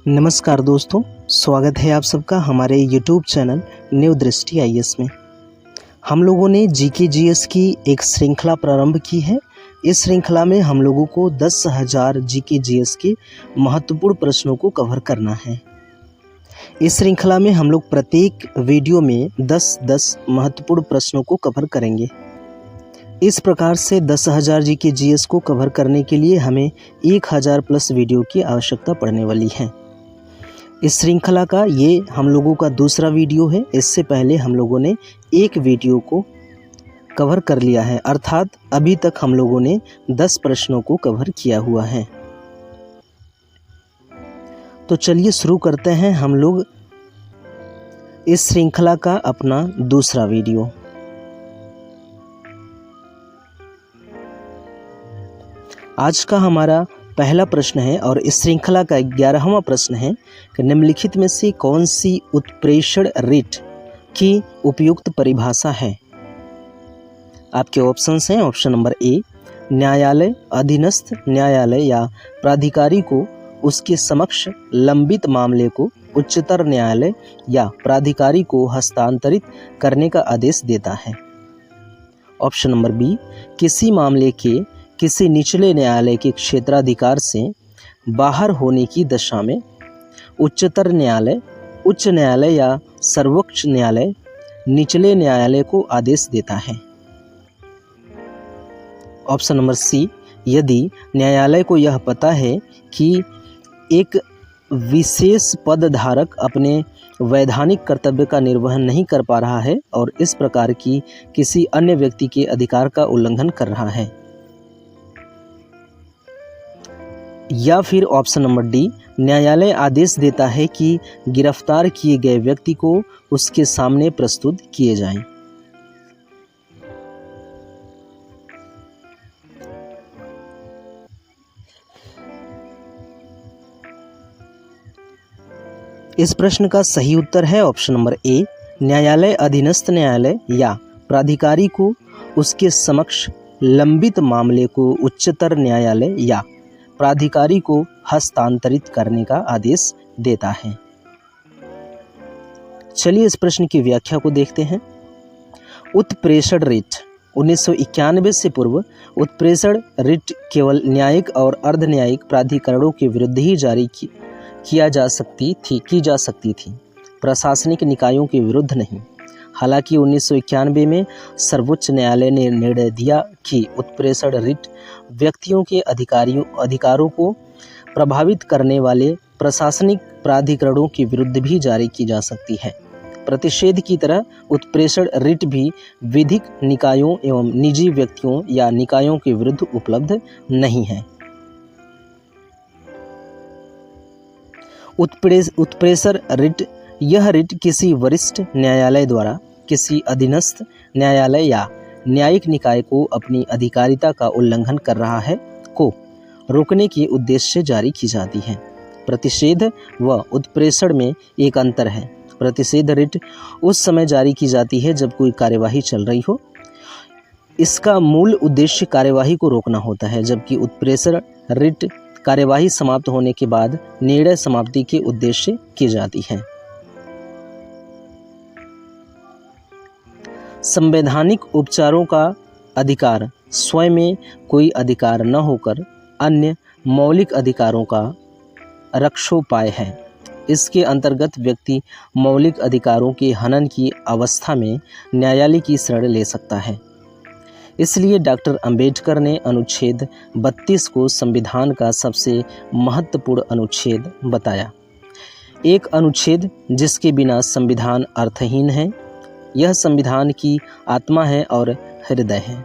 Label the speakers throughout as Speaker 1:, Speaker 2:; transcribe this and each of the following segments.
Speaker 1: नमस्कार दोस्तों, स्वागत है आप सबका हमारे YouTube चैनल न्यू दृष्टि आईएएस में। हम लोगों ने जीके जीएस की एक श्रृंखला प्रारंभ की है। इस श्रृंखला में हम लोगों को 10,000 जीके जीएस के महत्वपूर्ण प्रश्नों को कवर करना है। इस श्रृंखला में हम लोग प्रत्येक वीडियो में 10-10 महत्वपूर्ण प्रश्नों को कवर करेंगे। इस प्रकार से 10,000 जीके जीएस को कवर करने के लिए हमें 1,000 प्लस वीडियो की आवश्यकता पड़ने वाली है। इस श्रृंखला का ये हम लोगों का दूसरा वीडियो है। इससे पहले हम लोगों ने एक वीडियो को कवर कर लिया है, अर्थात अभी तक हम लोगों ने 10 प्रश्नों को कवर किया हुआ है। तो चलिए शुरू करते हैं हम लोग इस श्रृंखला का अपना दूसरा वीडियो। आज का हमारा पहला प्रश्न है और इस श्रृंखला का 11वां प्रश्न है कि निम्नलिखित में से कौन सी उत्प्रेषण रिट की उपयुक्त परिभाषा है। आपके ऑप्शंस हैं। ऑप्शन नंबर ए, न्यायालय अधीनस्थ न्यायालय या प्राधिकारी को उसके समक्ष लंबित मामले को उच्चतर न्यायालय या प्राधिकारी को हस्तांतरित करने का आदेश देता है। ऑप्शन नंबर बी, किसी मामले के किसी निचले न्यायालय के क्षेत्राधिकार से बाहर होने की दशा में उच्चतर न्यायालय, उच्च न्यायालय या सर्वोच्च न्यायालय निचले न्यायालय को आदेश देता है। ऑप्शन नंबर सी, यदि न्यायालय को यह पता है कि एक विशेष पद धारक अपने वैधानिक कर्तव्य का निर्वहन नहीं कर पा रहा है और इस प्रकार की किसी अन्य व्यक्ति के अधिकार का उल्लंघन कर रहा है। या फिर ऑप्शन नंबर डी, न्यायालय आदेश देता है कि गिरफ्तार किए गए व्यक्ति को उसके सामने प्रस्तुत किए जाएं। इस प्रश्न का सही उत्तर है ऑप्शन नंबर ए, न्यायालय अधीनस्थ न्यायालय या प्राधिकारी को उसके समक्ष लंबित मामले को उच्चतर न्यायालय या प्राधिकारी को हस्तांतरित करने का आदेश देता है। चलिए इस प्रश्न की व्याख्या को देखते हैं। उत्प्रेषण रिट 1991 से पूर्व उत्प्रेषण रिट केवल न्यायिक और अर्ध न्यायिक प्राधिकरणों के विरुद्ध ही जारी की जा सकती थी, प्रशासनिक निकायों के विरुद्ध नहीं। हालांकि 1991 में सर्वोच्च न्यायालय ने निर्णय दिया कि उत्प्रेषण रिट व्यक्तियों के अधिकारों को प्रभावित करने वाले प्रशासनिक प्राधिकरणों के विरुद्ध भी जारी की जा सकती है। प्रतिषेध की तरह उत्प्रेषण रिट भी विधिक निकायों एवं निजी व्यक्तियों या निकायों के विरुद्ध उपलब्ध नहीं है। उत्प्रेषण रिट, यह रिट किसी वरिष्ठ न्यायालय द्वारा किसी अधीनस्थ न्यायालय या न्यायिक निकाय को अपनी अधिकारिता का उल्लंघन कर रहा है को रोकने के उद्देश्य से जारी की जाती है। प्रतिषेध व उत्प्रेषण में एक अंतर है। प्रतिषेध रिट उस समय जारी की जाती है जब कोई कार्यवाही चल रही हो। इसका मूल उद्देश्य कार्यवाही को रोकना होता है, जबकि उत्प्रेषण रिट कार्यवाही समाप्त होने के बाद निर्णय समाप्ति के उद्देश्य से की जाती है। संवैधानिक उपचारों का अधिकार स्वयं में कोई अधिकार न होकर अन्य मौलिक अधिकारों का रक्षोपाय है। इसके अंतर्गत व्यक्ति मौलिक अधिकारों के हनन की अवस्था में न्यायालय की शरण ले सकता है। इसलिए डॉक्टर अंबेडकर ने अनुच्छेद 32 को संविधान का सबसे महत्वपूर्ण अनुच्छेद बताया। एक अनुच्छेद जिसके बिना संविधान अर्थहीन है। यह संविधान की आत्मा है और हृदय है।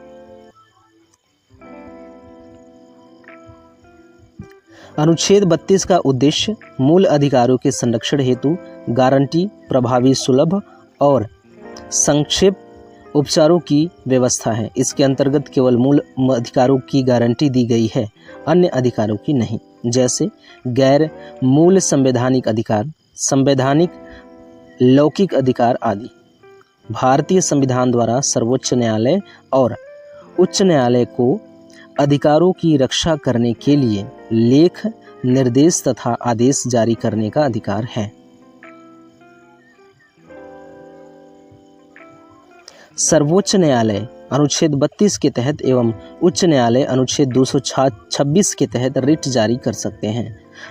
Speaker 1: अनुच्छेद 32 का उद्देश्य मूल अधिकारों के संरक्षण हेतु गारंटी, प्रभावी, सुलभ और संक्षेप उपचारों की व्यवस्था है। इसके अंतर्गत केवल मूल अधिकारों की गारंटी दी गई है, अन्य अधिकारों की नहीं, जैसे गैर मूल संवैधानिक अधिकार, संवैधानिक लौकिक अधिकार आदि। भारतीय संविधान द्वारा सर्वोच्च न्यायालय और उच्च न्यायालय को अधिकारों की रक्षा करने के लिए लेख निर्देश तथा आदेश जारी करने का अधिकार है। सर्वोच्च न्यायालय अनुच्छेद 32 के तहत एवं उच्च न्यायालय अनुच्छेद 226 के तहत रिट जारी कर सकते हैं।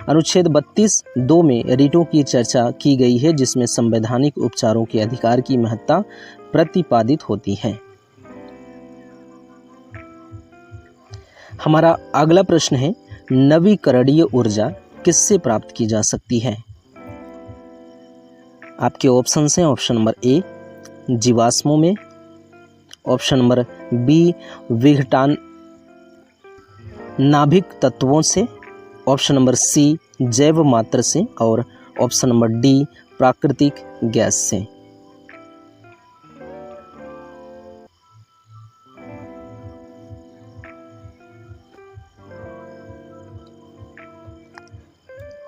Speaker 1: अनुच्छेद 32(2) में रिटों की चर्चा की गई है, जिसमें संवैधानिक उपचारों के अधिकार की महत्ता प्रतिपादित होती है। हमारा अगला प्रश्न है, नवीकरणीय ऊर्जा किससे प्राप्त की जा सकती है? आपके ऑप्शन हैं, ऑप्शन नंबर ए जीवाश्मों में, ऑप्शन नंबर बी विघटन नाभिक तत्वों से, ऑप्शन नंबर सी जैव मात्र से और ऑप्शन नंबर डी प्राकृतिक गैस से।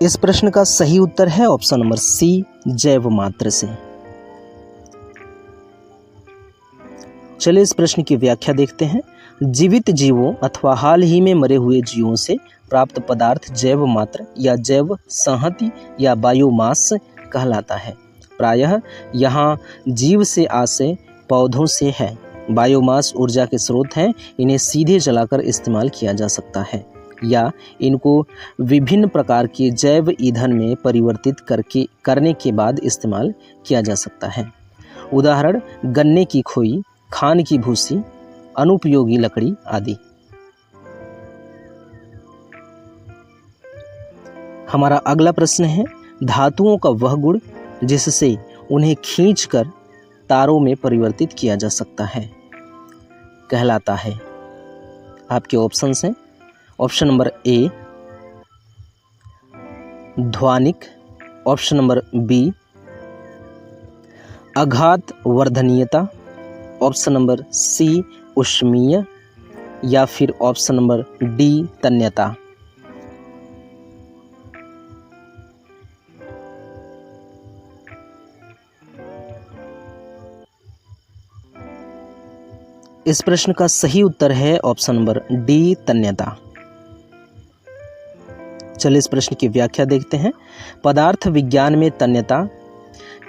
Speaker 1: इस प्रश्न का सही उत्तर है ऑप्शन नंबर सी जैव मात्र से। चलिए इस प्रश्न की व्याख्या देखते हैं। जीवित जीवों अथवा हाल ही में मरे हुए जीवों से प्राप्त पदार्थ जैव मात्र या जैव संहति या बायोमास कहलाता है। प्रायः यहाँ जीव से आशय पौधों से है। बायोमास ऊर्जा के स्रोत हैं। इन्हें सीधे जलाकर इस्तेमाल किया जा सकता है या इनको विभिन्न प्रकार के जैव ईंधन में परिवर्तित करने के बाद इस्तेमाल किया जा सकता है। उदाहरण गन्ने की खोई, खान की भूसी, अनुपयोगी लकड़ी आदि। हमारा अगला प्रश्न है, धातुओं का वह गुण जिससे उन्हें खींचकर तारों में परिवर्तित किया जा सकता है कहलाता है। आपके ऑप्शंस हैं, ऑप्शन नंबर ए ध्वनिक, ऑप्शन नंबर बी आघात वर्धनीयता, ऑप्शन नंबर सी ऊष्मीय या फिर ऑप्शन नंबर डी तन्यता। इस प्रश्न का सही उत्तर है ऑप्शन नंबर डी तन्यता। चलिए इस प्रश्न की व्याख्या देखते हैं। पदार्थ विज्ञान में तन्यता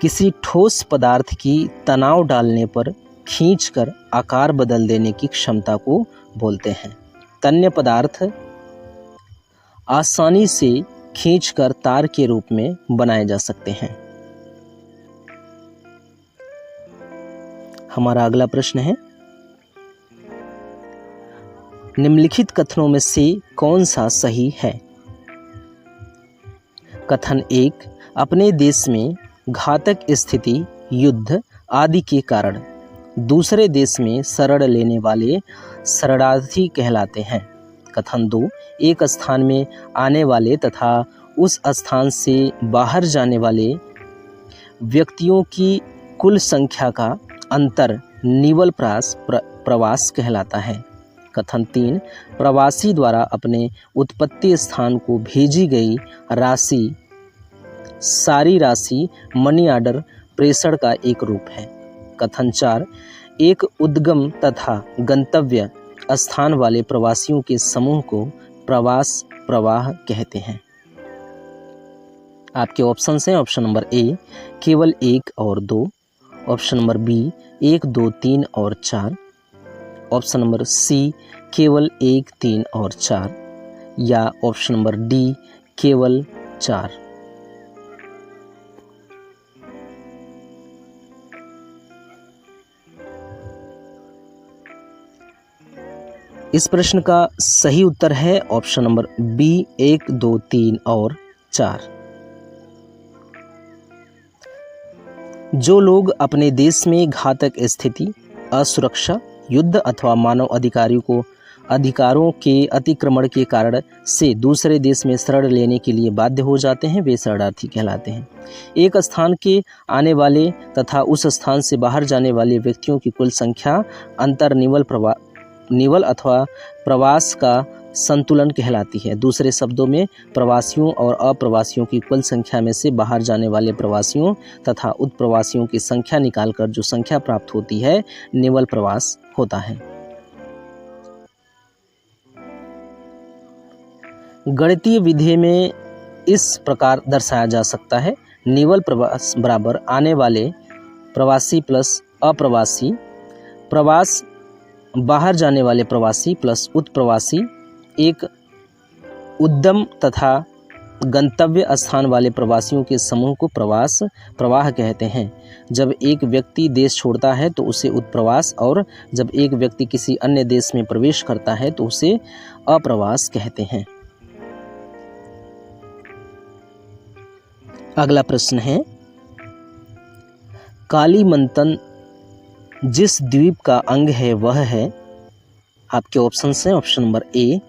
Speaker 1: किसी ठोस पदार्थ की तनाव डालने पर खींचकर आकार बदल देने की क्षमता को बोलते हैं। तन्य पदार्थ आसानी से खींचकर तार के रूप में बनाए जा सकते हैं। हमारा अगला प्रश्न है, निम्नलिखित कथनों में से कौन सा सही है? कथन 1, अपने देश में घातक स्थिति, युद्ध आदि के कारण दूसरे देश में शरण लेने वाले शरणार्थी कहलाते हैं। कथन 2, एक स्थान में आने वाले तथा उस स्थान से बाहर जाने वाले व्यक्तियों की कुल संख्या का अंतर निवल प्रवास कहलाता है। कथन 3, प्रवासी द्वारा अपने उत्पत्ति स्थान को भेजी गई राशि सारी राशि मनी ऑर्डर प्रेषण का एक रूप है। कथन 4, एक उद्गम तथा गंतव्य स्थान वाले प्रवासियों के समूह को प्रवास प्रवाह कहते हैं। आपके ऑप्शन हैं, ऑप्शन नंबर ए केवल 1 और 2, ऑप्शन नंबर बी 1, 2, 3 और 4, ऑप्शन नंबर सी केवल 1, 3 और 4 या ऑप्शन नंबर डी केवल 4। इस प्रश्न का सही उत्तर है ऑप्शन नंबर बी 1, 2, 3 और 4। जो लोग अपने देश में घातक स्थिति, असुरक्षा, युद्ध अथवा मानव अधिकारों के अतिक्रमण के कारण से दूसरे देश में शरण लेने के लिए बाध्य हो जाते हैं, वे शरणार्थी कहलाते हैं। एक स्थान के आने वाले तथा उस स्थान से बाहर जाने वाले व्यक्तियों की कुल संख्या अंतर निवल अथवा प्रवास का संतुलन कहलाती है। दूसरे शब्दों में प्रवासियों और अप्रवासियों की कुल संख्या में से बाहर जाने वाले प्रवासियों तथा उत्प्रवासियों की संख्या निकालकर जो संख्या प्राप्त होती है निवल प्रवास होता है। गणितीय विधि में इस प्रकार दर्शाया जा सकता है। निवल प्रवास बराबर आने वाले प्रवासी प्लस अप्रवासी, प्रवास बाहर जाने वाले प्रवासी प्लस उत्प्रवासी, एक उद्यम तथा गंतव्य स्थान वाले प्रवासियों के समूह को प्रवाह कहते हैं। जब एक व्यक्ति देश छोड़ता है तो उसे उत्प्रवास, और जब एक व्यक्ति किसी अन्य देश में प्रवेश करता है तो उसे अप्रवास कहते हैं। अगला प्रश्न है, कालीमंतन जिस द्वीप का अंग है वह है, आपके ऑप्शन हैं। Option number A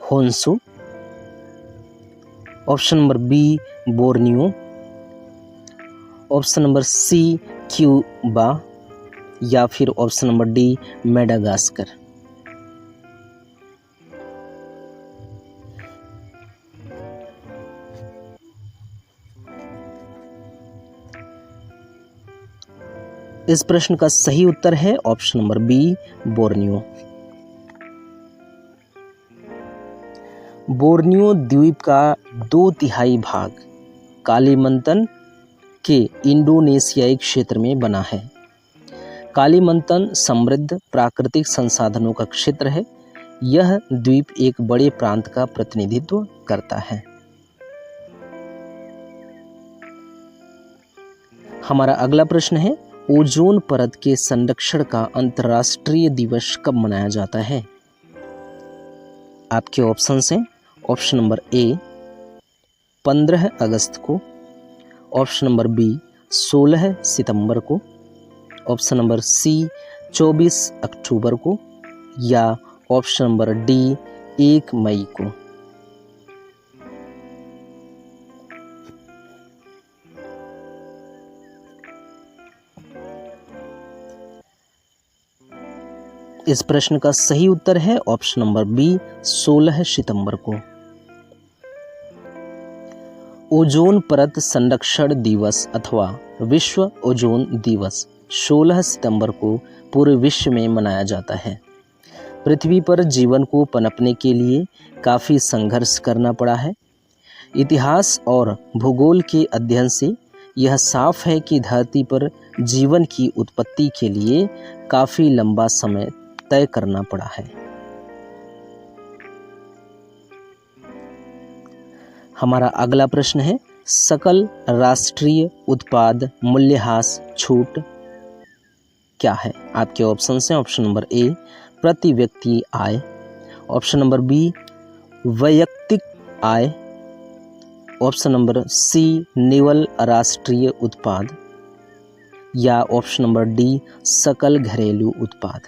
Speaker 1: Honshu, option number B Borneo, option number C Cuba, या फिर ऑप्शन नंबर डी मेडागास्कर। इस प्रश्न का सही उत्तर है option number B Borneo. Borneo द्वीप का 2/3 भाग कालीमंतन के इंडोनेशियाई क्षेत्र में बना है। कालीमंतन समृद्ध प्राकृतिक संसाधनों का क्षेत्र है। यह द्वीप एक बड़े प्रांत का प्रतिनिधित्व करता है। हमारा अगला प्रश्न है, ओजोन परत के संरक्षण का अंतर्राष्ट्रीय दिवस कब मनाया जाता है? आपके ऑप्शन हैं। ऑप्शन नंबर ए 15 अगस्त को, ऑप्शन नंबर बी 16 सितंबर को, ऑप्शन नंबर सी 24 अक्टूबर को, या ऑप्शन नंबर डी 1 मई को। इस प्रश्न का सही उत्तर है ऑप्शन नंबर बी 16 सितंबर को। ओजोन परत संरक्षण दिवस अथवा विश्व ओजोन दिवस 16 सितंबर को पूरे विश्व में मनाया जाता है। पृथ्वी पर जीवन को पनपने के लिए काफ़ी संघर्ष करना पड़ा है। इतिहास और भूगोल के अध्ययन से यह साफ है कि धरती पर जीवन की उत्पत्ति के लिए काफ़ी लंबा समय तय करना पड़ा है। हमारा अगला प्रश्न है, सकल राष्ट्रीय उत्पाद मूल्यह्रास छूट क्या है? आपके ऑप्शन हैं। ऑप्शन नंबर ए प्रति व्यक्ति आय, ऑप्शन नंबर बी वैयक्तिक आय, ऑप्शन नंबर सी निवल राष्ट्रीय उत्पाद, या ऑप्शन नंबर डी सकल घरेलू उत्पाद।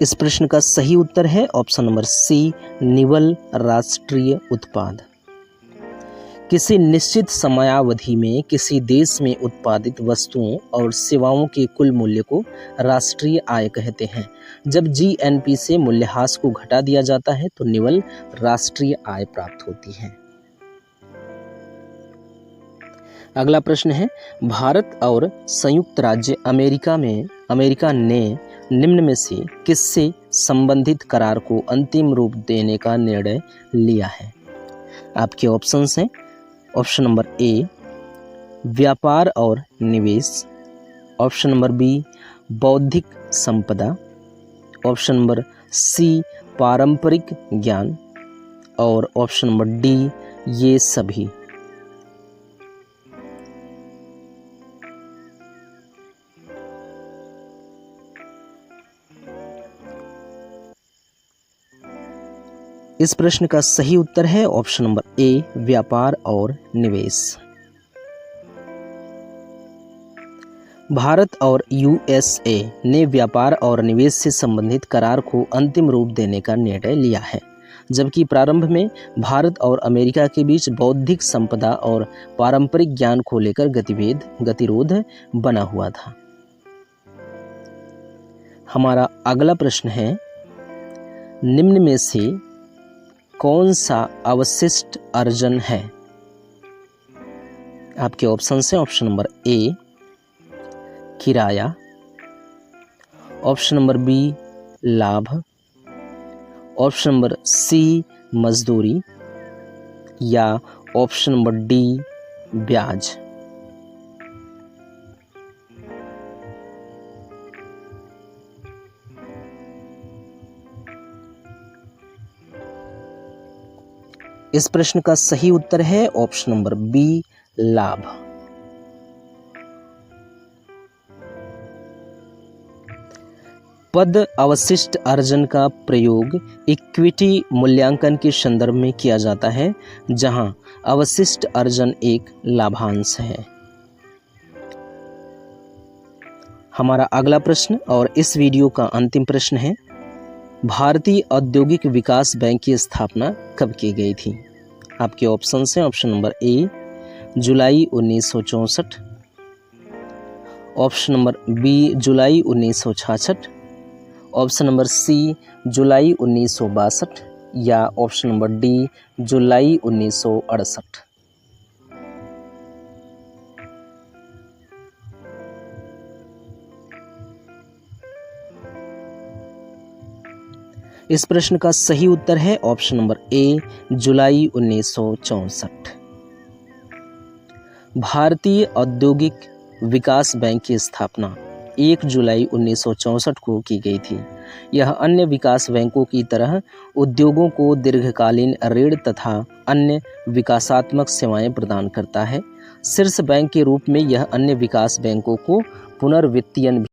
Speaker 1: इस प्रश्न का सही उत्तर है ऑप्शन नंबर सी निवल राष्ट्रीय उत्पाद। किसी निश्चित समयावधि में किसी देश में उत्पादित वस्तुओं और सेवाओं के कुल मूल्य को राष्ट्रीय आय कहते हैं। जब जीएनपी से मूल्यह्रास को घटा दिया जाता है तो निवल राष्ट्रीय आय प्राप्त होती है। अगला प्रश्न है, भारत और संयुक्त राज्य अमेरिका ने निम्न में से किससे संबंधित करार को अंतिम रूप देने का निर्णय लिया है? आपके ऑप्शंस हैं। ऑप्शन नंबर ए व्यापार और निवेश, ऑप्शन नंबर बी बौद्धिक संपदा, ऑप्शन नंबर सी पारंपरिक ज्ञान, और ऑप्शन नंबर डी ये सभी। इस प्रश्न का सही उत्तर है ऑप्शन नंबर ए व्यापार और निवेश। भारत और यूएसए ने व्यापार और निवेश से संबंधित करार को अंतिम रूप देने का निर्णय लिया है, जबकि प्रारंभ में भारत और अमेरिका के बीच बौद्धिक संपदा और पारंपरिक ज्ञान को लेकर गतिरोध बना हुआ था। हमारा अगला प्रश्न है, निम्न में से कौन सा अवशिष्ट अर्जन है? आपके ऑप्शन हैं ऑप्शन नंबर ए किराया, ऑप्शन नंबर बी लाभ, ऑप्शन नंबर सी मजदूरी या ऑप्शन नंबर डी ब्याज। इस प्रश्न का सही उत्तर है ऑप्शन नंबर बी लाभ। पद अवशिष्ट अर्जन का प्रयोग इक्विटी मूल्यांकन के संदर्भ में किया जाता है, जहां अवशिष्ट अर्जन एक लाभांश है। हमारा अगला प्रश्न और इस वीडियो का अंतिम प्रश्न है, भारतीय औद्योगिक विकास बैंक की स्थापना कब की गई थी? आपके ऑप्शन हैं ऑप्शन नंबर ए जुलाई 1964, ऑप्शन नंबर बी जुलाई 1966, ऑप्शन नंबर सी जुलाई 1962 या ऑप्शन नंबर डी जुलाई 1968। इस प्रश्न का सही उत्तर है ऑप्शन नंबर ए जुलाई 1964। भारतीय औद्योगिक विकास बैंक की स्थापना 1 जुलाई 1964 को की गई थी। यह अन्य विकास बैंकों की तरह उद्योगों को दीर्घकालीन ऋण तथा अन्य विकासात्मक सेवाएं प्रदान करता है। शीर्ष बैंक के रूप में यह अन्य विकास बैंकों को पुनर्वित्तीयन